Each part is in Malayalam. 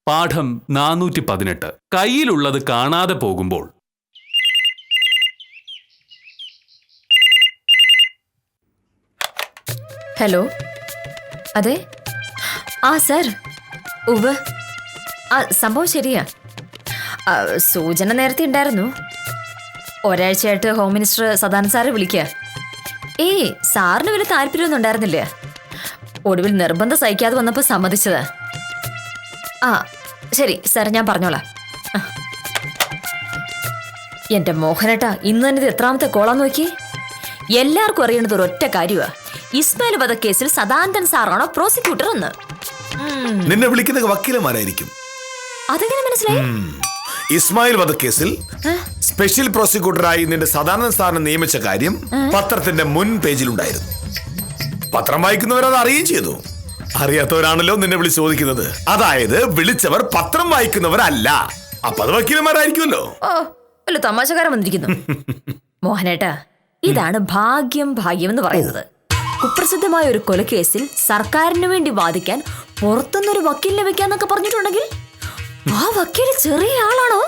പാഠം 418. കയ്യിലുള്ളത് കാണാതെ പോകുമ്പോൾ. ഹലോ, അതെ. സർ. ഉവ്വ്. സംഭവം ശരിയാ. സൂചന നേരത്തെ ഉണ്ടായിരുന്നു. ഒരാഴ്ചയായിട്ട് ഹോം മിനിസ്റ്റർ സദാനന്ദ സാറെ വിളിക്കുക. സാറിന് വലിയ താല്പര്യമൊന്നും ഉണ്ടായിരുന്നില്ല. ഒടുവിൽ നിർബന്ധം സഹിക്കാതെ വന്നപ്പോൾ സമ്മതിച്ചതാ. ശരി സാർ, ഞാൻ പറഞ്ഞോളാം. എന്റെ മോഹനേട്ടാ, ഇന്ന് തന്നെ ഇത് എത്രാമത്തെ കോളാന്ന് നോക്കി. എല്ലാവർക്കും അറിയണത് ഒരൊറ്റ കാര്യമാ. ഇസ്മായിൽ വധക്കേസിൽ സദാനന്ദൻ സാറാണോ പ്രോസിക്യൂട്ടർ എന്ന്. നിന്നെ വിളിക്കുന്ന വക്കീലന്മാരായിരിക്കും. അതെങ്ങനെ മനസ്സിലായി? ഇസ്മായിൽ വധക്കേസിൽ സ്പെഷ്യൽ പ്രോസിക്യൂട്ടറായി നിന്റെ സദാനന്ദൻ സാറിനെ നിയമിച്ച കാര്യം പത്രത്തിന്റെ മുൻ പേജിലുണ്ടായിരുന്നു. പത്രം വായിക്കുന്നവർ അത് അറിയുകയും ചെയ്തു. അറിയാത്തവരാണല്ലോ നിന്നെ വിളിച്ച് ചോദിക്കുന്നത്. അതായത് വിളിച്ചവർ പത്രം വായിക്കുന്നവരല്ല. അപ്പൊ അത് വക്കീലന്മാരായിരിക്കുമല്ലോ. വല്ല തമാശക്കാരൻ വന്നിരിക്കുന്നു. മോഹനേട്ടാ, ഇതാണ് ഭാഗ്യം എന്ന് പറയുന്നത്. കുപ്രസിദ്ധമായ ഒരു കൊലക്കേസിൽ സർക്കാരിന് വേണ്ടി വാദിക്കാൻ പുറത്തുനിന്നൊരു വക്കീലിനെ വെക്കാന്നൊക്കെ പറഞ്ഞിട്ടുണ്ടെങ്കിൽ ആ വക്കീല് ചെറിയ ആളാണോ?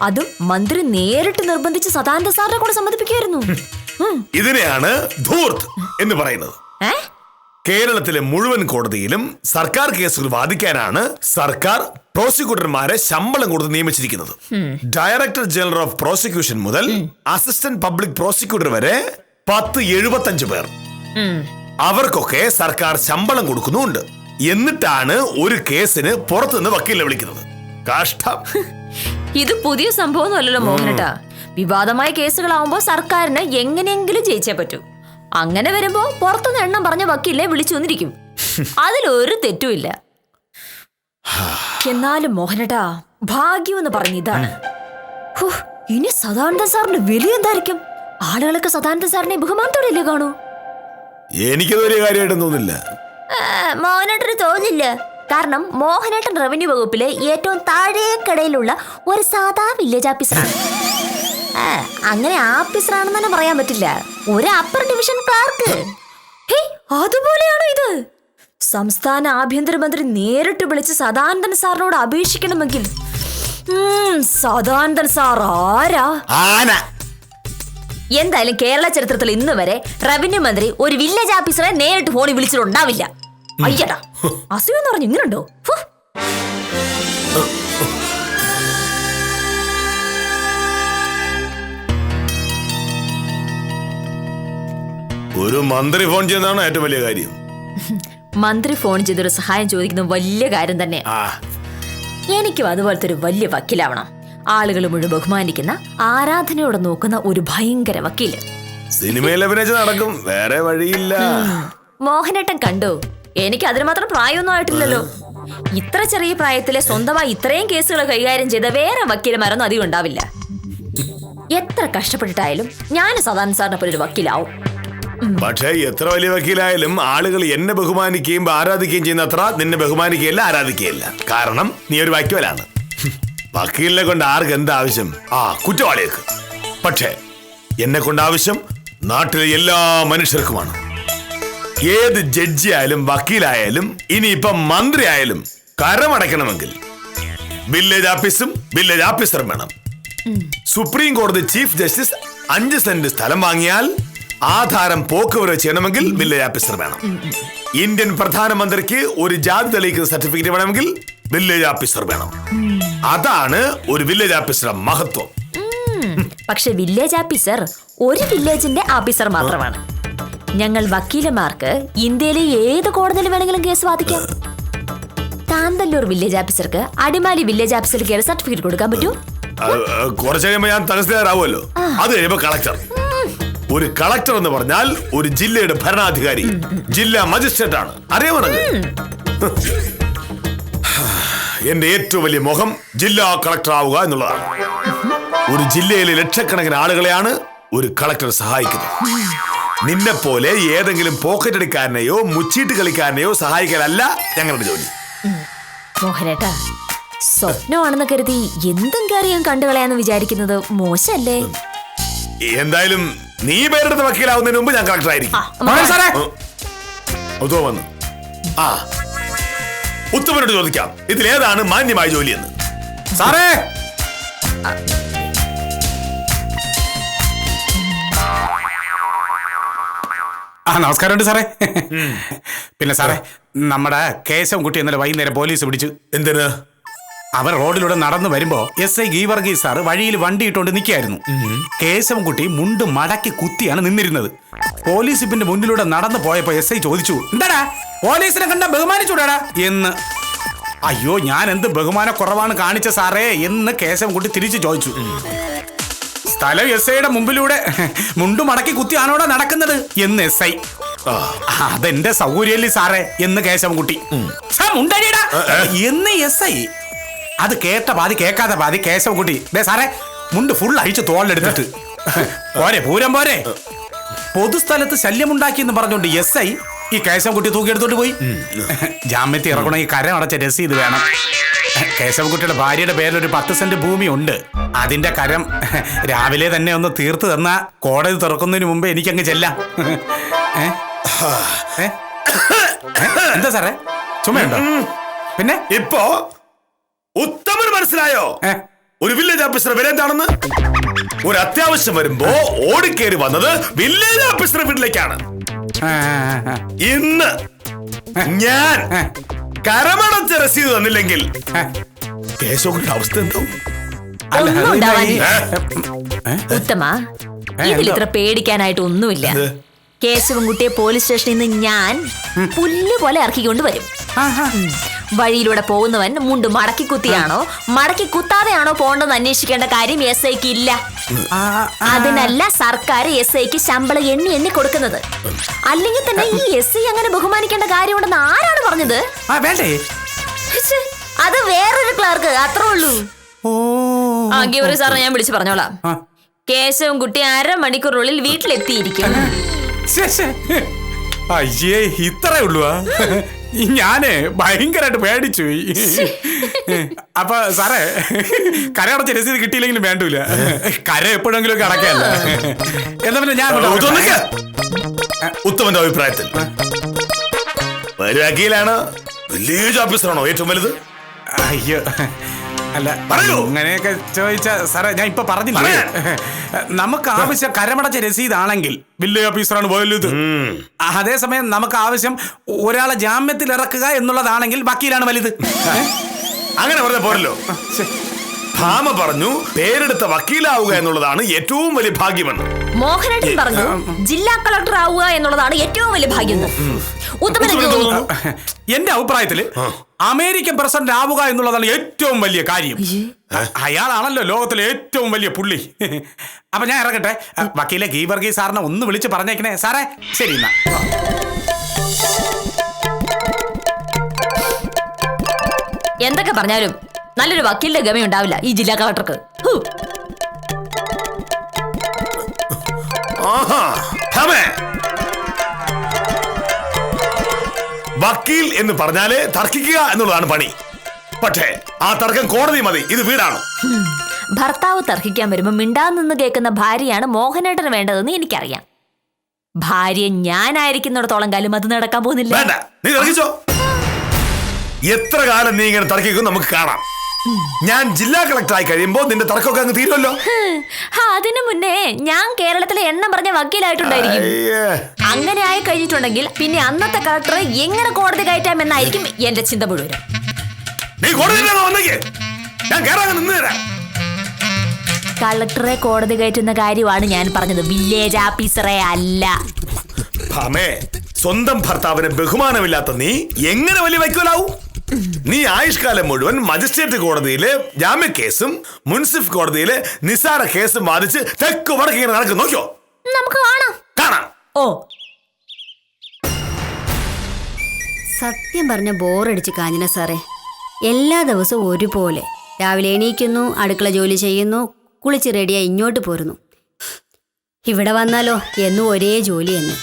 അതും മന്ത്രി നേരിട്ട് നിർബന്ധിച്ച് സദാനന്ദ സാറിനെ കൂടെ സമ്മതിപ്പിക്കുകയായിരുന്നു. ഇതിനെയാണ് ധൂർത്ത് എന്ന് പറയുന്നത്. കേരളത്തിലെ മുഴുവൻ കോടതിയിലും സർക്കാർ കേസുകൾ വാദിക്കാനാണ് സർക്കാർ പ്രോസിക്യൂട്ടർമാരെ ശമ്പളം കൊടുത്ത് നിയമിച്ചിരിക്കുന്നത്. ഡയറക്ടർ ജനറൽ ഓഫ് പ്രോസിക്യൂഷൻ മുതൽ അസിസ്റ്റന്റ് പബ്ലിക് പ്രോസിക്യൂട്ടർ വരെ 1075 പേർ. അവർക്കൊക്കെ സർക്കാർ ശമ്പളം കൊടുക്കുന്നുണ്ട്. എന്നിട്ടാണ് ഒരു കേസിന് പുറത്തുനിന്ന് വക്കീലിനെ വിളിക്കുന്നത്. കഷ്ടം. ഇത് പുതിയ സംഭവമൊന്നും അല്ലല്ലോ മോഹനേട്ടാ. വിവാദമായ കേസുകളാവുമ്പോ സർക്കാരിന് എങ്ങനെയെങ്കിലും ജയിച്ചേ പറ്റൂ. അങ്ങനെ വരുമ്പോ പുറത്തുനിന്ന് എണ്ണം പറഞ്ഞ വക്കീലിനെ വിളിച്ചു വന്നിരിക്കും. അതിലൊരു തെറ്റുമില്ല. എന്നാലും മോഹനേട്ടാ, ഭാഗ്യം എന്ന് പറഞ്ഞ ഇതാണ്. ഇനി സദാനന്ദ സാറിന്റെ വലിയ എന്തായിരിക്കും? ആളുകളൊക്കെ സദാനന്ദ സാറിനെ ബഹുമാനത്തോടെയല്ലേ കാണൂ? എനിക്കത് വലിയ കാര്യമായിട്ട് തോന്നില്ല. മോഹനേട്ടന് തോന്നില്ല. കാരണം മോഹനേട്ടൻ റവന്യൂ വകുപ്പിലെ ഏറ്റവും താഴേക്കടയിലുള്ള ഒരു സാധാ വില്ലേജ് ഓഫീസറാണ്. അങ്ങനെ ഓഫീസറാണെന്ന് തന്നെ പറയാൻ പറ്റില്ല. ഒരു അപ്പർ ഡിവിഷൻ ക്ലാർക്ക്. അതുപോലെയാണോ ഇത്? സംസ്ഥാന ആഭ്യന്തരമന്ത്രി നേരിട്ട് വിളിച്ച് സദാനന്ദൻ സാറിനോട് അപേക്ഷിക്കണമെങ്കിൽ സദാനന്ദൻ സാർ ആരാ? എന്തായാലും കേരള ചരിത്രത്തിൽ ഇന്ന് വരെ റവന്യൂ മന്ത്രി ഒരു വില്ലേജ് ഓഫീസറെ നേരിട്ട് ഫോണിൽ വിളിച്ചിട്ടുണ്ടാവില്ല. അയ്യടാ, അസുഖം പറഞ്ഞു ഇങ്ങനുണ്ടോ? ഒരു മന്ത്രി ഫോൺ ചെയ്യുന്നതാണ് ഏറ്റവും വലിയ കാര്യം. മന്ത്രി ഫോൺ ചെയ്തൊരു സഹായം ചോദിക്കുന്നത് വലിയ കാര്യം തന്നെ. എനിക്കും അതുപോലത്തെ ഒരു വലിയ വക്കീലാവണം. ആളുകൾ മുഴുവൻ ബഹുമാനിക്കുന്ന, ആരാധനയോടെ നോക്കുന്ന ഒരു ഭയങ്കര വക്കീല്. സിനിമയിൽ അഭിനയിച്ച് നടക്കും, വേറെ വഴിയില്ല. മോഹനേട്ടൻ കണ്ടു. എനിക്ക് അതിന് മാത്രം പ്രായമൊന്നും ആയിട്ടില്ലല്ലോ. ഇത്ര ചെറിയ പ്രായത്തിലെ സ്വന്തമായി ഇത്രയും കേസുകൾ കൈകാര്യം ചെയ്ത വേറെ വക്കീലന്മാരൊന്നും അധികം ഉണ്ടാവില്ല. എത്ര കഷ്ടപ്പെട്ടിട്ടായാലും ഞാൻ സദാനന്ദ സാറിനെ പോലെ ഒരു വക്കീലാവും. പക്ഷേ എത്ര വലിയ വക്കീലായാലും ആളുകൾ എന്നെ ബഹുമാനിക്കുകയും ആരാധിക്കുകയും ചെയ്യുന്ന അത്ര നിന്നെ ബഹുമാനിക്കുകയല്ല, ആരാധിക്കുകയല്ല. കാരണം നീ ഒരു വക്കീലാണ്. വക്കീലിനെ കൊണ്ട് ആർക്ക് എന്താ ആവശ്യം? കുറ്റവാളികൾക്ക്. പക്ഷേ എന്നെ കൊണ്ട് ആവശ്യം നാട്ടിലെ എല്ലാ മനുഷ്യർക്കുമാണ്. ഏത് ജഡ്ജി ആയാലും വക്കീലായാലും ഇനിയിപ്പം മന്ത്രി ആയാലും കരമടയ്ക്കണമെങ്കിൽ വില്ലേജ് ഓഫീസും വില്ലേജ് ഓഫീസറും വേണം. സുപ്രീം കോടതി ചീഫ് ജസ്റ്റിസ് 5 സെന്റ് സ്ഥലം വാങ്ങിയാൽ ആധാരം പോക്കുവരവ് ചെയ്യണമെങ്കിൽ വില്ലേജ് ഓഫീസർ വേണം. ഇന്ത്യൻ പ്രധാനമന്ത്രിക്ക് ഒരു ജാതി തെളിയിക്കുന്ന സർട്ടിഫിക്കറ്റ് വേണമെങ്കിൽ വില്ലേജ് ഓഫീസർ വേണം. അതാണ് ഒരു വില്ലേജ് ഓഫീസറുടെ മഹത്വം. പക്ഷെ വില്ലേജ് ഓഫീസർ ഒരു വില്ലേജിന്റെ ഓഫീസർ മാത്രമാണ്. ഞങ്ങൾ വക്കീലന്മാർക്ക് ഇന്ത്യയിലെ ഏത് കോടതിയിൽ വേണമെങ്കിലും കേസ് വാദിക്കാം. താന്തല്ലൂർ വില്ലേജ് ഓഫീസർക്ക് അടിമാലി വില്ലേജ് ഓഫീസർക്ക് കയറി സർട്ടിഫിക്കറ്റ് കൊടുക്കാൻ പറ്റൂ? കുറച്ച് കഴിയുമ്പോൾ ഞാൻ തഹസിൽദാരാവുമല്ലോ. അത് കഴിയുമ്പോൾ കളക്ടർ. ഒരു കളക്ടർ എന്ന് പറഞ്ഞാൽ ഒരു ജില്ലയുടെ ഭരണാധികാരി, ജില്ലാ മജിസ്ട്രേറ്റ് ആണ്. അറിയാമോ? എന്റെ ഏറ്റവും വലിയ മോഹം ജില്ലാ കളക്ടർ ആവുക എന്നുള്ളതാണ്. ഒരു ജില്ലയിലെ ലക്ഷക്കണക്കിന് ആളുകളെയാണ് ഒരു കളക്ടർ സഹായിക്കുന്നത്. നിന്നെ പോലെ ഏതെങ്കിലും പോക്കറ്റ് അടിക്കാരനെയോ മുച്ചീട്ട് കളിക്കാരനെയോ സഹായിക്കാനല്ല ഞങ്ങളുടെ ജോലി. മോഹനേട്ടാ, സ്വപ്നമാണെന്ന് കരുതി എന്തും കയറി ഞാൻ കണ്ടുകളയാന്ന് വിചാരിക്കുന്നത് മോശമല്ലേ? എന്തായാലും നീ പേരെടുത്ത് വക്കീലാവുന്നതിന് മുമ്പ് ഞാൻ കളക്ടർ ആയിരിക്കും. സാറേ വന്നു. ഉത്തമനോട് ചോദിക്കാം ഇതിലേതാണ് മാന്യമായ ജോലിയെന്ന്. സാറേ, നമസ്കാരമുണ്ട് സാറേ. പിന്നെ സാറേ, നമ്മുടെ കേശവൻകുട്ടി ഇന്നലെ വൈകുന്നേരം പോലീസ് പിടിച്ചു. എന്തിന്? അവർ റോഡിലൂടെ നടന്നു വരുമ്പോ SI ഗീവർഗീസ് സാറ് വഴിയിൽ വണ്ടി ഇട്ടുകൊണ്ട് നിൽക്കായിരുന്നു. കേശവൻകുട്ടി മുണ്ട് മടക്കി കുത്തിയാണ് നിന്നിരുന്നത്. പോലീസ് ഇപ്പിന്റെ മുന്നിലൂടെ നടന്നു പോയപ്പോ SI ചോദിച്ചു, എന്താടാ പോലീസിനെ കണ്ട ബഹുമാനിച്ചൂടാടാ എന്ന്. അയ്യോ, ഞാൻ എന്ത് ബഹുമാനക്കുറവാണ് കാണിച്ച സാറേ എന്ന് കേശവൻകുട്ടി തിരിച്ചു ചോദിച്ചു. സ്ഥലം SIയുടെ മുമ്പിലൂടെ മുണ്ടു മടക്കി കുത്തിയാണോടെ നടക്കുന്നത് എന്ന് SI. അതെന്റെ സൗകര്യല്ലേ സാറേ എന്ന് കേശവൻകുട്ടി. എന്ന് SI. അത് കേട്ട പാതി കേൾക്കാത്ത പാതി കേശവൻകുട്ടി, ദേ സാറേ മുണ്ട് ഫുൾ അഴിച്ച് തോളിലെടുത്തിട്ട് പോരെ പൂരം പോരെ. പൊതുസ്ഥലത്ത് ശല്യമുണ്ടാക്കിയെന്ന് പറഞ്ഞുകൊണ്ട് SI ഈ കേശവൻകുട്ടി തൂക്കിയെടുത്തോട്ട് പോയി. ജാമ്യത്തിൽ ഇറങ്ങണ ഈ കരം അടച്ച രസീത് വേണം. കേശവൻകുട്ടിയുടെ ഭാര്യയുടെ പേരിൽ ഒരു 10 സെന്റ് ഭൂമി ഉണ്ട്. അതിന്റെ കരം രാവിലെ തന്നെ ഒന്ന് തീർത്ത് തന്ന കോടതി തുറക്കുന്നതിന് മുമ്പ് എനിക്കങ്ങ് ചെല്ലാം. എന്താ സാറേ, ചുമയുണ്ടോ? പിന്നെ ഇപ്പോ ഉത്തമന് മനസ്സിലായോ ഒരു വില്ലേജ് ഓഫീസർ വില എന്താണെന്ന്? ഒരു അത്യാവശ്യം വരുമ്പോ ഓടിക്കേറി വന്നത് വില്ലേജ് ഓഫീസർ വീട്ടിലേക്കാണ്. ഇന്ന് ഞാൻ കരമടച്ച രസീത് തന്നില്ലെങ്കിൽ കേശവന്റെ അവസ്ഥ എന്താവും? ഒന്നും ഉണ്ടാവാനില്ല. ഉത്തമ, ഇതിൽ ഇത്ര പേടിക്കാനായിട്ട് ഒന്നുമില്ല. കേശവൻകുട്ടിയെ പോലീസ് സ്റ്റേഷനിൽ നിന്ന് ഞാൻ പുല്ല് പോലെ ഇറക്കിക്കൊണ്ട് വരും. വഴിയിലൂടെ പോകുന്നവൻ മുണ്ട് മടക്കി കുത്തിയാണോ മടക്കി കുത്താതെയാണോ പോകേണ്ടെന്ന് അന്വേഷിക്കേണ്ട കാര്യം SIക്ക് ഇല്ല. അതിനല്ല സർക്കാർ SIക്ക് ശമ്പളം എണ്ണി കൊടുക്കുന്നത്. അല്ലെങ്കിൽ തന്നെ ഈ SI അങ്ങനെ ബഹുമാനിക്കേണ്ട കാര്യമുണ്ടെന്ന് ആരാണ് പറഞ്ഞത്? അത് വേറൊരു ക്ലർക്ക്, അത്രേ ഉള്ളൂ. ഗീവർഗീസ് സാറിനെ ഞാൻ വിളിച്ചു പറഞ്ഞോളാം. കേശവൻകുട്ടി 1/2 മണിക്കൂറിനുള്ളിൽ വീട്ടിലെത്തിയിരിക്കും. അയ്യേ, ഇത്രേ ഉള്ളൂ. ഞാനേ ഭയങ്കരമായിട്ട് പേടിച്ചു. അപ്പൊ സാറേ, കരയടച്ച രസീത് കിട്ടിയില്ലെങ്കിലും വേണ്ടൂല. കര എപ്പോഴെങ്കിലും ഒക്കെ അടക്കല്ല. എന്നാ പിന്നെ ഞാൻ ഉത്തമന്റെ അഭിപ്രായത്തിൽ ഒരു വക്കീലാണോ വില്ലേജ് ഓഫീസറാണോ ഏറ്റവും വലുത്? അയ്യോ, അല്ല പറയൂ. അങ്ങനെയൊക്കെ ചോദിച്ച സാറേ, ഞാൻ ഇപ്പൊ പറഞ്ഞില്ലേ, നമുക്ക് ആവശ്യം കരമടച്ച രസീതാണെങ്കിൽ വില്ലേജ് ഓഫീസറാണ് വലുത്. അതേസമയം നമുക്ക് ആവശ്യം ഒരാളെ ജാമ്യത്തിൽ ഇറക്കുക എന്നുള്ളതാണെങ്കിൽ വക്കീലാണ് വലുത്. അങ്ങനെ പറഞ്ഞ പോരല്ലോ. ഭാമ പറഞ്ഞു പേരെടുത്ത വക്കീലാവുക എന്നുള്ളതാണ് ഏറ്റവും വലിയ ഭാഗ്യമെന്ന്. മോഹനേട്ടൻ പറഞ്ഞു ജില്ലാ കളക്ടർ ആവുക എന്നുള്ളതാണ് ഏറ്റവും വലിയ ഭാഗ്യം. എന്റെ അഭിപ്രായത്തില് അമേരിക്കൻ പ്രസിഡന്റ് ആവുക എന്നുള്ളതാണ് ഏറ്റവും വലിയ കാര്യം. അയാളാണല്ലോ ലോകത്തിലെ ഏറ്റവും വലിയ പുള്ളി. അപ്പൊ ഞാൻ ഇറങ്ങട്ടെ. വക്കീലെ ഗീവർഗീസ് സാറിനെ ഒന്ന് വിളിച്ച് പറഞ്ഞേക്കണേ സാറേ. ശരി എന്നാ. എന്തൊക്കെ പറഞ്ഞാലും നല്ലൊരു വക്കീലിന്റെ ഗമയുണ്ടാവില്ല ഈ ജില്ലാ കളക്ടർക്ക്. വക്കീൽ എന്ന് പറഞ്ഞാല് തർക്കിക്കുക എന്നുള്ളതാണ് പണി. പക്ഷേ ആ തർക്കം കോടതി മതി, ഇത് വീടാണ്. ഭർത്താവ് തർക്കിക്കാൻ വരുമ്പോ മിണ്ടാന്ന് നിന്ന് കേൾക്കുന്ന ഭാര്യയാണ് മോഹനേട്ടന് വേണ്ടതെന്ന് എനിക്കറിയാം. ഭാര്യ ഞാനായിരിക്കുന്നിടത്തോളം കാലം അത് നടക്കാൻ പോകുന്നില്ല. വേണ്ട, നീ തർക്കിച്ചോ. എത്ര കാലം നീ ഇങ്ങനെ തർക്കിക്കും നമുക്ക് കാണാം. ഞാൻ ജില്ലാ കളക്ടറായി കഴിയുമ്പോ നിന്റെ തർക്കമൊക്കെ അങ്ങ് തീരുമല്ലോ. അതിനു മുന്നേ ഞാൻ കേരളത്തിലെ എണ്ണം പറഞ്ഞ വക്കീലായിട്ടുണ്ടായിരിക്കും. അങ്ങനെ ആയി കഴിഞ്ഞിട്ടുണ്ടെങ്കിൽ പിന്നെ അന്നത്തെ കളക്ടർ എങ്ങനെ കോടതി കയറ്റാമെന്നായിരിക്കും എന്റെ ചിന്ത മുഴുവൻ. കളക്ടറെ കോടതി കയറ്റുന്ന കാര്യമാണ് ഞാൻ പറഞ്ഞത്, വില്ലേജ് ഓഫീസറെ അല്ല. സ്വന്തം ഭർത്താവിന് ബഹുമാനമില്ലാത്ത നീ എങ്ങനെ വലിയ വക്കീലാവും? നീ ആയുഷ്കാലം മുഴുവൻ മജിസ്ട്രേറ്റ് കോടതിയിലെ ജാമ്യ കേസും മുൻസിഫ് കോടതിയിലെ നിസാര കേസും വാദിച്ച് തെക്ക് വടക്ക് ഇങ്ങനെ നടക്കും. നോക്കിയോ, നമുക്ക് കാണാം. ഓ, സത്യം പറഞ്ഞ ബോറടിച്ച് കാഞ്ഞന സാറേ. എല്ലാ ദിവസവും ഒരുപോലെ രാവിലെ എണീക്കുന്നു, അടുക്കള ജോലി ചെയ്യുന്നു, കുളിച്ച് റെഡിയായി ഇങ്ങോട്ട് പോരുന്നു. ഇവിടെ വന്നാലോ എന്നും ഒരേ ജോലി തന്നെ.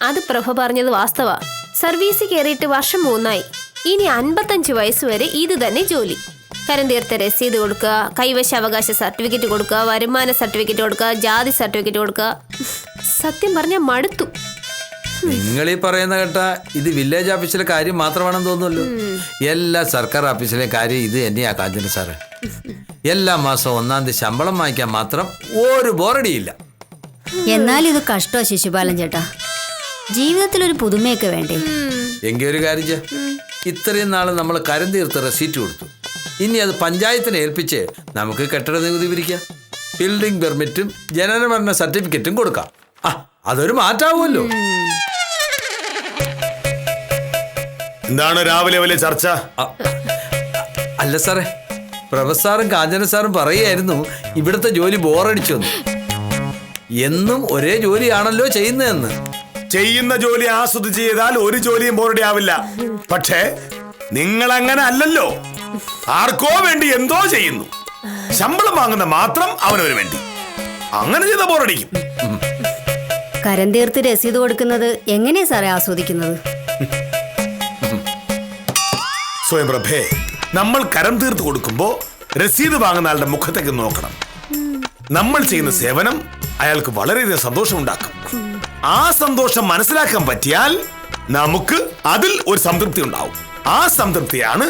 അത് പ്രഭ പറഞ്ഞത് വാസ്തവ. സർവീസിൽ കയറിയിട്ട് വർഷം 3ആയി. ഇനി 55 വയസ്സ് വരെ ഇത് തന്നെ ജോലി. കരം തീർത്ത രസീത് കൊടുക്കുക, കൈവശ അവകാശ സർട്ടിഫിക്കറ്റ് കൊടുക്കുക, വരുമാന സർട്ടിഫിക്കറ്റ് കൊടുക്കുക, ജാതി സർട്ടിഫിക്കറ്റ് കൊടുക്കുക. സത്യം പറഞ്ഞാൽ മടുത്തു. നിങ്ങൾ ഈ പറയുന്ന കേട്ട ഇത് വില്ലേജ് ഓഫീസിലെ കാര്യം മാത്രമാണെന്ന് തോന്നുമല്ലോ. എല്ലാ സർക്കാർ ഓഫീസിലെ കാര്യം ഇത് തന്നെയാ കാഞ്ചന സാറ്. എല്ലാ മാസവും 1-ാം തീയതി ശമ്പളം വാങ്ങിക്കാൻ മാത്രം ഒരു ബോറടിയില്ല. എന്നാലും ഇത് കഷ്ടോ ശിശുപാലൻ ചേട്ടാ. ജീവിതത്തിലൊരു പുതുമയൊക്കെ വേണ്ടേ? എങ്കിൽ ഒരു കാര്യം ചെയ്യാം. ഇത്രയും നാള് നമ്മൾ കരം തീർത്ത് റെസീറ്റ് കൊടുത്തു. ഇനി അത് പഞ്ചായത്തിനെ ഏൽപ്പിച്ച് നമുക്ക് കെട്ടിട നികുതി പിരിക്കാം. ബിൽഡിംഗ് പെർമിറ്റും ജനനമരണ സർട്ടിഫിക്കറ്റും കൊടുക്കാം. അതൊരു മാറ്റാവുമല്ലോ. എന്താണ് രാവിലെ വലിയ ചർച്ച? അല്ല സാറേ, പ്രൊഫസറും കാഞ്ചന സാറും പറയായിരുന്നു ഇവിടുത്തെ ജോലി ബോറടിച്ചു. എന്നും ഒരേ ജോലിയാണല്ലോ ചെയ്യുന്നതെന്ന്. ചെയ്യുന്ന ജോലി ആസ്വദിച്ച് ചെയ്താൽ ഒരു ജോലിയും ബോറടി ആവില്ല. പക്ഷേ നിങ്ങൾ അങ്ങനെ അല്ലല്ലോ. ആർക്കോ വേണ്ടി എന്തോ ചെയ്യുന്നു. ശമ്പളം വാങ്ങുന്ന മാത്രം അവനവന് വേണ്ടി. അങ്ങനെ ചെയ്ത ബോറടിക്കും. കരം തീർത്ത് രസീത് കൊടുക്കുന്നത് എങ്ങനെയാ സാറേ ആസ്വദിക്കുന്നത്? സ്വയംപ്രഭേ, നമ്മൾ കരം തീർത്ത് കൊടുക്കുമ്പോ രസീത് വാങ്ങുന്ന ആളുടെ മുഖത്തേക്ക് നോക്കണം. നമ്മൾ ചെയ്യുന്ന സേവനം അയാൾക്ക് വളരെയധികം സന്തോഷം ഉണ്ടാക്കും. ആ സന്തോഷം മനസ്സിലാക്കാൻ പറ്റിയാൽ നമുക്ക് അതിൽ ഒരു സംതൃപ്തി ഉണ്ടാവും. ആ സംതൃപ്തിയാണ്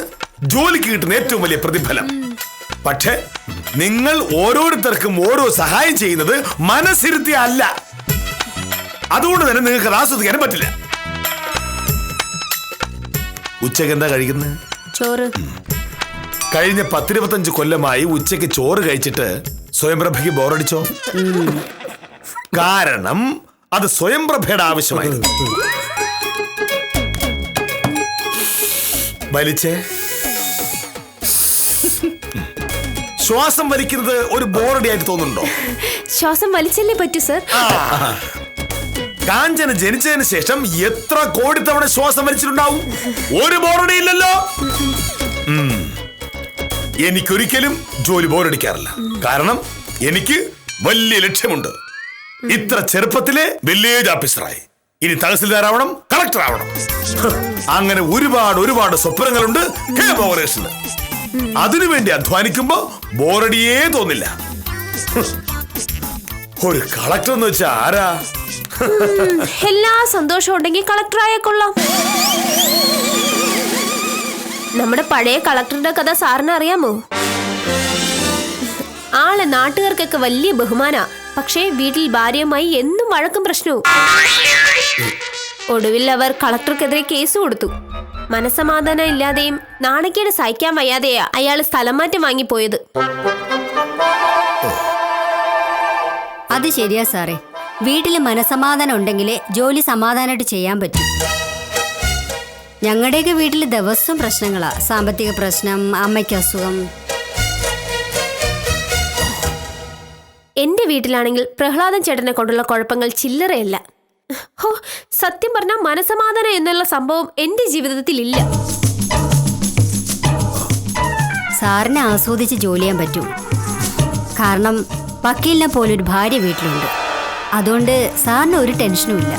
ജോലിക്ക് കിട്ടുന്ന ഏറ്റവും വലിയ പ്രതിഫലം. പക്ഷെ നിങ്ങൾ ഓരോരുത്തർക്കും ഓരോ സഹായം ചെയ്യുന്നത് മനസ്സിരുത്തി അല്ല. അതുകൊണ്ട് തന്നെ നിങ്ങൾക്ക് അത് ആസ്വദിക്കാനും പറ്റില്ല. ഉച്ചക്ക് എന്താ കഴിക്കുന്നത്? ചോറ്. കഴിഞ്ഞ 10-25 കൊല്ലമായി ഉച്ചയ്ക്ക് ചോറ് കഴിച്ചിട്ട് സ്വയംപ്രഭയ്ക്ക് ബോറടിച്ചോ? കാരണം അത് സ്വയംപ്രഭയുടെ ആവശ്യമായിരുന്നു. വലിച്ചേ. ശ്വാസം വലിക്കുന്നത് ഒരു ബോറടി ആയിട്ട് തോന്നുന്നുണ്ടോ? ശ്വാസം വലിച്ചല്ലേ പറ്റൂ സർ. കാഞ്ചന ജനിച്ചതിന് ശേഷം എത്ര കോടി തവണ ശ്വാസം വലിച്ചിട്ടുണ്ടാവും? ഒരു ബോറടി ഇല്ലല്ലോ. എനിക്കൊരിക്കലും ജോലി ബോറടിക്കാറില്ല. കാരണം എനിക്ക് വലിയ ലക്ഷ്യമുണ്ട്. ഇത്ര ചെറുപ്പത്തിലെ വില്ലേജ് ഓഫീസറായി, ഇനി തഹസിൽദാർ ആവണം, കളക്ടർ ആവണം. അങ്ങനെ ഒരുപാട് സ്വപ്നങ്ങളുണ്ട് കോർപ്പറേഷന്. അതിനുവേണ്ടി അധ്വാനിക്കുമ്പോ ബോറടിയേ തോന്നില്ല. ഒരു കളക്ടർ എന്ന് വെച്ചാ ആരാ? എല്ലാ സന്തോഷം ഉണ്ടെങ്കിൽ കളക്ടറായ കൊള്ളാം. നമ്മുടെ പഴയ കളക്ടറുടെ കഥ സാറിന് അറിയാമോ? ആളെ നാട്ടുകാർക്കൊക്കെ വലിയ ബഹുമാന. പക്ഷേ വീട്ടിൽ ഭാര്യയുമായി എന്നും വഴക്കും പ്രശ്നവും. ഒടുവിൽ അവർ കളക്ടർക്കെതിരെ കേസ് കൊടുത്തു. മനസമാധാനം ഇല്ലാതെയും നാണക്കേട് സഹിക്കാൻ വയ്യാതെയാ അയാൾ സ്ഥലം മാറ്റം വാങ്ങിപ്പോയത്. അത് ശരിയാ സാറേ. വീട്ടിൽ മനസമാധാനം ഉണ്ടെങ്കിലേ ജോലി സമാധാനമായിട്ട് ചെയ്യാൻ പറ്റും. ഞങ്ങളുടെയൊക്കെ വീട്ടിൽ ദിവസവും പ്രശ്നങ്ങളാ. സാമ്പത്തിക പ്രശ്നം, അമ്മയ്ക്ക് അസുഖം. എന്റെ വീട്ടിലാണെങ്കിൽ പ്രഹ്ലാദൻ ചേട്ടനെ കൊണ്ടുള്ള കുഴപ്പങ്ങൾ ചില്ലറയല്ല. ഹോ, സത്യം പറഞ്ഞാൽ മനസമാധാനം എന്നുള്ള സംഭവം എന്റെ ജീവിതത്തിൽ ഇല്ല. സാറിനെ ആസ്വദിച്ച് ജോലി ചെയ്യാൻ പറ്റും. കാരണം വക്കീലിനെ പോലൊരു ഭാര്യ വീട്ടിലുണ്ട്. അതുകൊണ്ട് സാറിന് ഒരു ടെൻഷനും ഇല്ല.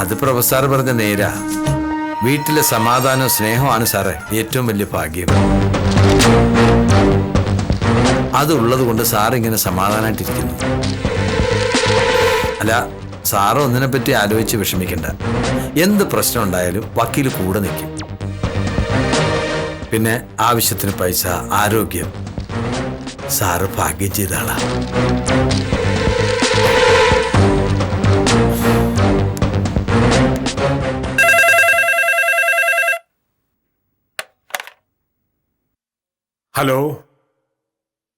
അത് പ്രൊഫസർ പറഞ്ഞ നേരാ. വീട്ടിലെ സമാധാനവും സ്നേഹമാണ് സാറേ ഏറ്റവും വലിയ ഭാഗ്യം. അതുള്ളത് കൊണ്ട് സാറിങ്ങനെ സമാധാനമായിട്ടിരിക്കുന്നു. അല്ല, സാറ് ഒന്നിനെ പറ്റി ആലോചിച്ച് വിഷമിക്കണ്ട. എന്ത് പ്രശ്നം ഉണ്ടായാലും വക്കീൽ കൂടെ നിൽക്കും. പിന്നെ ആവശ്യത്തിന് പൈസ, ആരോഗ്യം. സാറ് ഭാഗ്യം ചെയ്ത ആളാ. ഹലോ,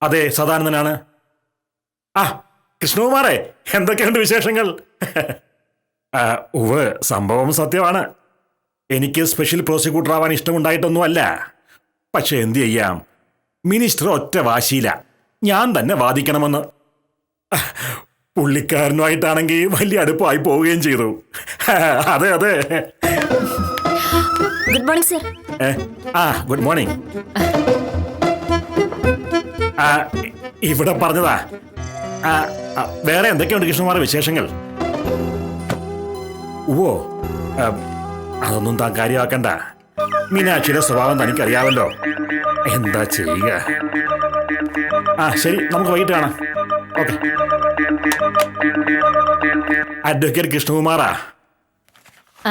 അതെ സദാനന്ദനാണ്. കൃഷ്ണകുമാറേ, എന്തൊക്കെയുണ്ട് വിശേഷങ്ങൾ? ഉവ്വ്, സംഭവം സത്യമാണ്. എനിക്ക് സ്പെഷ്യൽ പ്രോസിക്യൂട്ടർ ആവാൻ ഇഷ്ടമുണ്ടായിട്ടൊന്നുമല്ല. പക്ഷെ എന്തു ചെയ്യാം, മിനിസ്റ്റർ ഒറ്റ വാശിയില്ല ഞാൻ തന്നെ വാദിക്കണമെന്ന്. പുള്ളിക്കാരനുമായിട്ടാണെങ്കിൽ വലിയ അടുപ്പമായി പോവുകയും ചെയ്തു. അതെ അതെ. Good morning sir. Good morning. ഇവിടെ പറഞ്ഞതാ. വേറെ എന്തൊക്കെയുണ്ട് കൃഷ്ണകുമാർ വിശേഷങ്ങൾ? ഓ, അതൊന്നും താൻ കാര്യമാക്കണ്ട. മീനാക്ഷിയുടെ സ്വഭാവം തനിക്കറിയാവല്ലോ. എന്താ ചെയ്യുക? ശരി, നമുക്ക് വൈകിട്ട് കാണാം. ഓക്കെ. അഡ്വക്കേറ്റ് കൃഷ്ണകുമാറാ.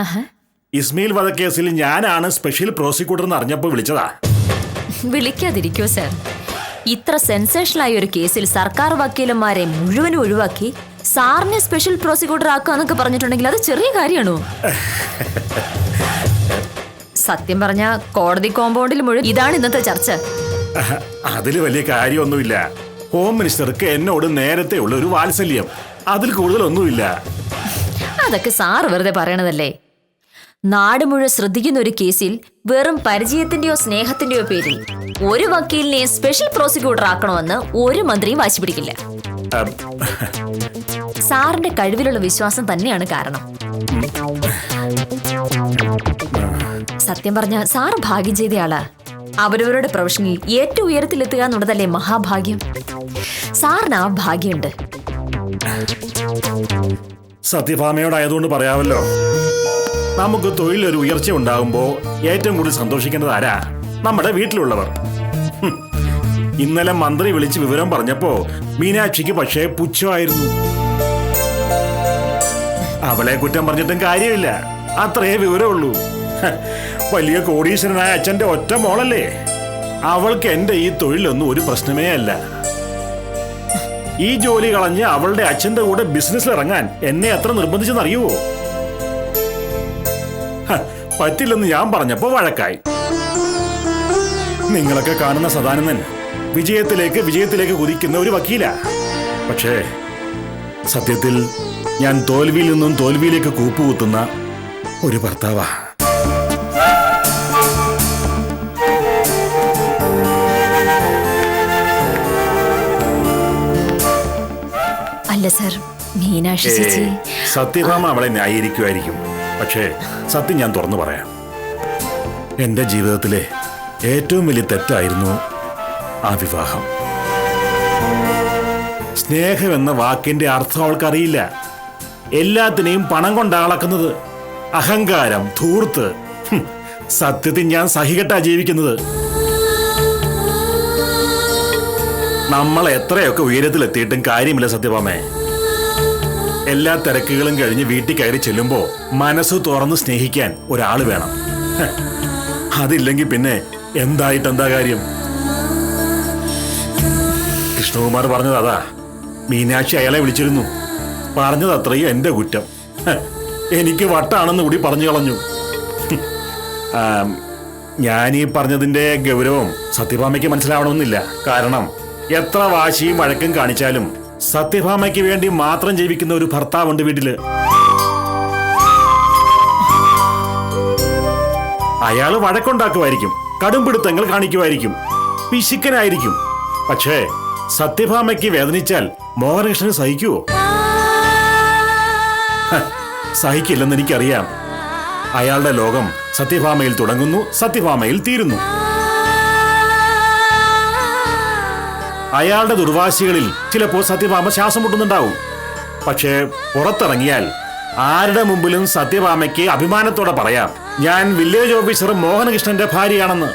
ആഹാ. ഇസ്മയിൽ വധക്കേസിൽ ഞാനാണ് സ്പെഷ്യൽ പ്രോസിക്യൂട്ടർ എന്ന് അറിഞ്ഞപ്പോൾ വിളിച്ചതാ. വിളിക്കാതിരിക്കോ സാർ? ഇത്ര സെൻസേഷനായ ഒരു കേസിൽ സർക്കാർ വക്കീലന്മാരെ മുഴുവനും ഒഴിവാക്കി സാറിനെ സ്പെഷ്യൽ പ്രോസിക്യൂട്ടർ ആക്കാന്നൊക്കെ പറഞ്ഞിട്ടുണ്ടെങ്കിൽ അത് ചെറിയ കാര്യമാണോ? സത്യം പറഞ്ഞ കോടതി കോമ്പൗണ്ടിൽ മുഴുവൻ ഇതാണ് ഇന്നത്തെ ചർച്ച. അതിൽ വലിയ കാര്യമൊന്നുമില്ല. ഹോം മിനിസ്റ്റർക്ക് എന്നോട് നേരത്തെ ഉള്ള ഒരു വാത്സല്യം, അതിൽ കൂടുതലൊന്നുമില്ല. അതൊക്കെ സാർ വെറുതെ പറയണതല്ലേ. നാട് മുഴുവൻ ശ്രദ്ധിക്കുന്ന ഒരു കേസിൽ വെറും പരിചയത്തിന്റെയോ സ്നേഹത്തിന്റെയോ പേരിൽ ഒരു വക്കീലിനെ സ്പെഷ്യൽ പ്രോസിക്യൂട്ടർ ആക്കണമെന്ന് ഒരു മന്ത്രിയും വാശി പിടിക്കില്ല. സാറിന്റെ കഴിവിലുള്ള വിശ്വാസം തന്നെയാണ് കാരണം. സത്യം പറഞ്ഞ സാർ ഭാഗ്യം ചെയ്തയാളാ. അവരവരുടെ പ്രൊഫഷനിൽ ഏറ്റവും ഉയരത്തിലെത്തുക എന്നുള്ളതല്ലേ മഹാഭാഗ്യം. സാറിന് ആ ഭാഗ്യമുണ്ട്. സത്യഭാമയോടായതുകൊണ്ട് പറയാമല്ലോ, നമുക്ക് തൊഴിലൊരു ഉയർച്ച ഉണ്ടാകുമ്പോൾ ഏറ്റവും കൂടുതൽ സന്തോഷിക്കേണ്ടത് ആരാ? നമ്മുടെ വീട്ടിലുള്ളവർ. ഇന്നലെ മന്ത്രി വിളിച്ച് വിവരം പറഞ്ഞപ്പോ മീനാക്ഷിക്ക് പക്ഷേ പുച്ഛമായിരുന്നു. അവളെ കുറ്റം പറഞ്ഞിട്ടും കാര്യമില്ല, അത്രേ വിവരമുള്ളൂ. വലിയ കോടീശ്വരനായ അച്ഛന്റെ ഒറ്റ മോളല്ലേ. അവൾക്ക് എന്റെ ഈ തൊഴിലൊന്നും ഒരു പ്രശ്നമേ അല്ല. ഈ ജോലി കളഞ്ഞ് അവളുടെ അച്ഛന്റെ കൂടെ ബിസിനസ്സിൽ ഇറങ്ങാൻ എന്നെ എത്ര നിർബന്ധിച്ചെന്നറിയുവോ? പറ്റില്ലെന്ന് ഞാൻ പറഞ്ഞപ്പോ വഴക്കായി. നിങ്ങളൊക്കെ കാണുന്ന സദാനന്ദൻ വിജയത്തിലേക്ക് കുതിക്കുന്ന ഒരു വക്കീല. പക്ഷേ സത്യത്തിൽ ഞാൻ തോൽവിയിൽ നിന്നും തോൽവിയിലേക്ക് കൂപ്പുകുത്തുന്ന ഒരു ഭർത്താവാ. അല്ല സർ, മീനാക്ഷി ചേച്ചി. സത്യഭാമ അവളെ ന്യായീകരിക്കുമായിരിക്കും. പക്ഷേ സത്യം ഞാൻ തുറന്നു പറയാം. എന്റെ ജീവിതത്തിലെ ഏറ്റവും വലിയ തെറ്റായിരുന്നു ആ വിവാഹം. സ്നേഹം എന്ന വാക്കിന്റെ അർത്ഥം അവൾക്കറിയില്ല. എല്ലാത്തിനെയും പണം കൊണ്ടാ അളക്കുന്നത്. അഹങ്കാരം, ധൂർത്ത്. സത്യത്തിൽ ഞാൻ സഹികെട്ടാ ജീവിക്കുന്നത്. നമ്മൾ എത്രയൊക്കെ ഉയരത്തിലെത്തിയിട്ടും കാര്യമില്ല സത്യഭാമേ. എല്ലാ തിരക്കുകളും കഴിഞ്ഞ് വീട്ടിൽ കയറി ചെല്ലുമ്പോ മനസ്സ് തുറന്ന് സ്നേഹിക്കാൻ ഒരാൾ വേണം. അതില്ലെങ്കിൽ പിന്നെ എന്തായിട്ടെന്താ കാര്യം? കൃഷ്ണകുമാർ പറഞ്ഞത് അതാ. മീനാക്ഷി അയാളെ വിളിച്ചിരുന്നു. പറഞ്ഞത് അത്രയും എന്റെ കുറ്റം. എനിക്ക് വട്ടാണെന്ന് കൂടി പറഞ്ഞു കളഞ്ഞു. ഞാനീ പറഞ്ഞതിന്റെ ഗൗരവം സത്യഭാമയ്ക്ക് മനസ്സിലാവണമെന്നില്ല. കാരണം എത്ര വാശിയും വഴക്കും കാണിച്ചാലും സത്യഭാമയ്ക്ക് വേണ്ടി മാത്രം ജീവിക്കുന്ന ഒരു ഭർത്താവുണ്ട് വീട്ടില്. അയാള് വഴക്കുണ്ടാക്കുമായിരിക്കും, കടുംപിടുത്തങ്ങൾ കാണിക്കുമായിരിക്കും, പിശുക്കനായിരിക്കും. പക്ഷേ സത്യഭാമയ്ക്ക് വേദനിച്ചാൽ മോഹനകൃഷ്ണന് സഹിക്കുവോ? സഹിക്കില്ലെന്ന് എനിക്കറിയാം. അയാളുടെ ലോകം സത്യഭാമയിൽ തുടങ്ങുന്നു, സത്യഭാമയിൽ തീരുന്നു. അയാളുടെ ദുർവാശികളിൽ ചിലപ്പോൾ സത്യഭാമ ശ്വാസം മുട്ടുന്നുണ്ടാവും. പക്ഷേ പുറത്തിറങ്ങിയാൽ ആരുടെ മുമ്പിലും സത്യഭാമയ്ക്ക് അഭിമാനത്തോടെ പറയാം, ഞാൻ വില്ലേജ് ഓഫീസർ മോഹനകൃഷ്ണന്റെ ഭാര്യയാണെന്ന്.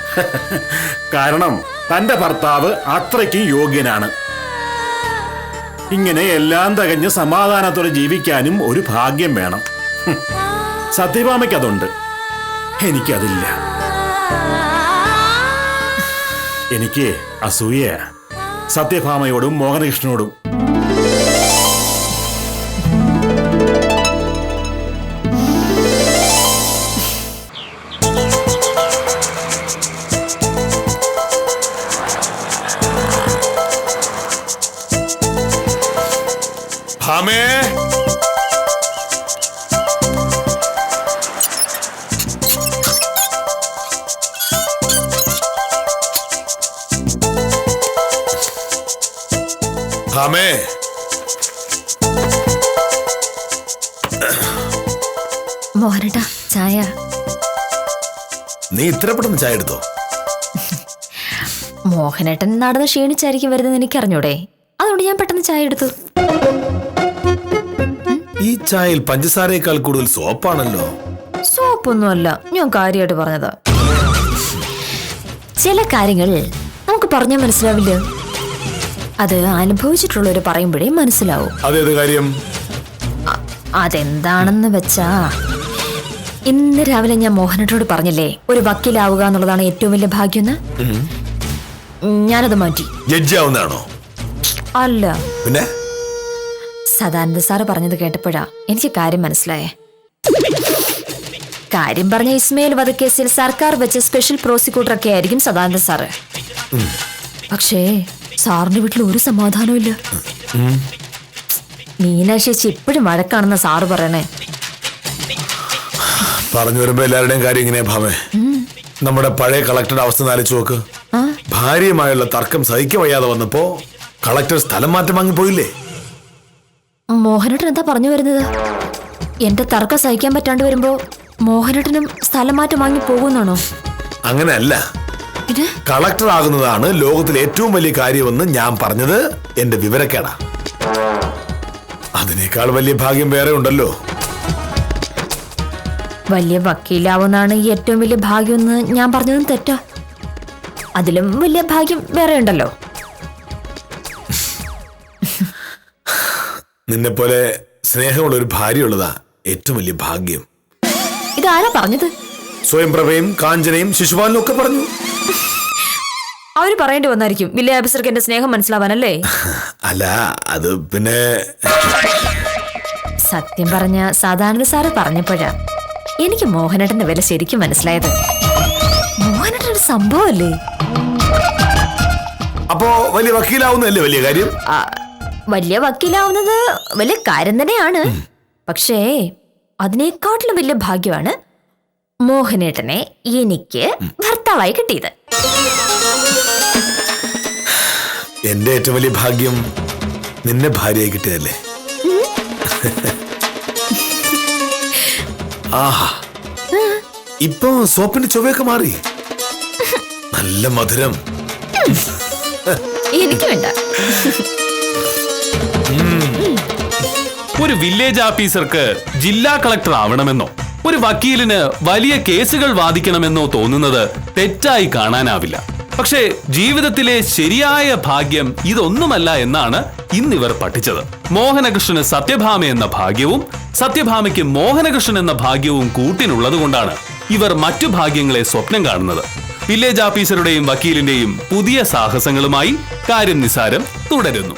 കാരണം തന്റെ ഭർത്താവ് അത്രയ്ക്കും യോഗ്യനാണ്. ഇങ്ങനെ എല്ലാം തികഞ്ഞ് സമാധാനത്തോടെ ജീവിക്കാനും ഒരു ഭാഗ്യം വേണം. സത്യഭാമയ്ക്ക് അതുണ്ട്, എനിക്കതില്ല. എനിക്ക് അസൂയ സത്യഭാമയോടും മോഹനകൃഷ്ണനോടും. ഭാമേ, ഭാമേ, മോഹനേട്ടാ ചായ. നീ ഇത്ര പെട്ടെന്ന് ചായ എടുത്തോ? മോഹനേട്ടൻ നടന്ന് ക്ഷീണിച്ചായിരിക്കും വരുന്നത് എനിക്കറിഞ്ഞൂടെ, അതുകൊണ്ട് ഞാൻ പെട്ടെന്ന് ചായ എടുത്തു. ഈ ചായയിൽ പഞ്ചസാരയേക്കാൾ കൂടുതൽ സോപ്പാണല്ലോ. സോപ്പൊന്നുമല്ല, ഞാൻ കാര്യമായിട്ട് പറഞ്ഞതാ. ചില കാര്യങ്ങൾ നമുക്ക് പറഞ്ഞാൽ മനസ്സിലാവില്ല, അത് അനുഭവിച്ചിട്ടുള്ളവര് പറയുമ്പോഴേ മനസ്സിലാവും. അതേത് കാര്യം? അതെന്താണെന്ന് വെച്ചാ ഇന്ന് രാവിലെ ഞാൻ മോഹനേട്ടനോട് പറഞ്ഞില്ലേ ഒരു വക്കീലാവുക എന്നുള്ളതാണ് ഏറ്റവും വലിയ ഭാഗ്യം. ഞാനത് മാറ്റി. ജഡ്ജി ആവുന്നതാണോ? അല്ല, പിന്നെ സദാനന്ദ സാറ് പറഞ്ഞത് കേട്ടപ്പോഴാ എനിക്ക് കാര്യം മനസ്സിലായേ. കാര്യം പറഞ്ഞ ഇസ്മയിൽ വധക്കേസിൽ സർക്കാർ വെച്ച സ്പെഷ്യൽ പ്രോസിക്യൂട്ടർ ഒക്കെ ആയിരിക്കും സദാനന്ദ സാറ്. പക്ഷേ സാറിന്റെ വീട്ടിൽ ഒരു സമാധാനവും ഇല്ല. മീനാശേച്ചി ഇപ്പോഴും വഴക്കാണെന്ന സാറ് പറയണേ. പറഞ്ഞു വരുമ്പോ എല്ലാവരുടെയും കാര്യം ഇങ്ങനെയാ ഭാവേ. നമ്മുടെ പഴയ കളക്ടറുടെ അവസ്ഥ ആലോചിച്ച് നോക്ക്. ഭാര്യയുമായുള്ള തർക്കം സഹിക്ക വയ്യാതെ വന്നപ്പോ കളക്ടർ സ്ഥലം മാറ്റം വാങ്ങിപ്പോയില്ലേ? മോഹനേട്ടൻ എന്താ പറഞ്ഞു വരുന്നത്? എന്റെ തർക്കം സഹിക്കാൻ പറ്റാണ്ട് വരുമ്പോ മോഹനേട്ടനും സ്ഥലം മാറ്റം വാങ്ങി പോകുന്നാണോ? അങ്ങനെയല്ല, കളക്ടർ ആകുന്നതാണ് ലോകത്തിലെ ഏറ്റവും വലിയ കാര്യമെന്ന് ഞാൻ പറഞ്ഞത് എന്റെ വിവരക്കേടാ. അതിനേക്കാൾ വലിയ ഭാഗ്യം വേറെ ഉണ്ടല്ലോ. വലിയ വക്കീലാവുന്നാണ് ഈ ഏറ്റവും വലിയ ഭാഗ്യമെന്ന് ഞാൻ പറഞ്ഞതും തെറ്റാ. അതിലും വലിയ ഭാഗ്യം വേറെ ഉണ്ടല്ലോ. നിന്നെ പോലെ സ്നേഹമുള്ള ഒരു ഭാര്യ ഉള്ളതാ ഏറ്റവും വലിയ ഭാഗ്യം. ഇതാരാ പറഞ്ഞത്? സ്വയംപ്രഭയും കാഞ്ചനയും ശിശുപാലനും ഒക്കെ പറഞ്ഞു. അവര് പറയേണ്ടി വന്നായിരിക്കും വില്ലേജ് ഓഫീസർക്ക് എന്റെ സ്നേഹം മനസ്സിലാവാനല്ലേ? അല്ല, അത് പിന്നെ സത്യം പറഞ്ഞ സാധാരണ സാറ് പറഞ്ഞപ്പോഴാ എനിക്ക് മോഹനേട്ടന്റെ വില ശരിക്കും മനസ്സിലായത്. മോഹനേട്ടൻ ഒരു സംഭവല്ലേ. അപ്പോ വലിയ വക്കീലാവുന്നതല്ലേ വലിയ കാര്യം? വലിയ വക്കീലാവുന്നത് വലിയ കാര്യം തന്നെയാണ്. പക്ഷേ അതിനേക്കാട്ടിലും വലിയ ഭാഗ്യമാണ് മോഹനേട്ടനെ എനിക്ക് ഭർത്താവായി കിട്ടിയത്. എന്റെ ഏറ്റവും വലിയ ഭാഗ്യം നിന്നെ ഭാര്യയായി കിട്ടിയതല്ലേ. ആഹാ, ഇപ്പൊ സോപ്പിന്റെ ചൊവ്വയൊക്കെ മാറി. നല്ല മധുരം. എനിക്ക് വേണ്ട. ഒരു വില്ലേജ് ഓഫീസർക്ക് ജില്ലാ കളക്ടർ ആവണമെന്നോ ഒരു വക്കീലിന് വലിയ കേസുകൾ വാദിക്കണമെന്നോ തോന്നുന്നത് തെറ്റായി കാണാനാവില്ല. പക്ഷേ ജീവിതത്തിലെ ശരിയായ ഭാഗ്യം ഇതൊന്നുമല്ല എന്നാണ് ഇന്നിവർ പഠിച്ചത്. മോഹനകൃഷ്ണന് സത്യഭാമ എന്ന ഭാഗ്യവും സത്യഭാമയ്ക്ക് മോഹനകൃഷ്ണൻ എന്ന ഭാഗ്യവും കൂട്ടിനുള്ളത് കൊണ്ടാണ് ഇവർ മറ്റു ഭാഗ്യങ്ങളെ സ്വപ്നം കാണുന്നത്. വില്ലേജ് ഓഫീസറുടെയും വക്കീലിന്റെയും പുതിയ സാഹസങ്ങളുമായി കാര്യം നിസാരം തുടരുന്നു.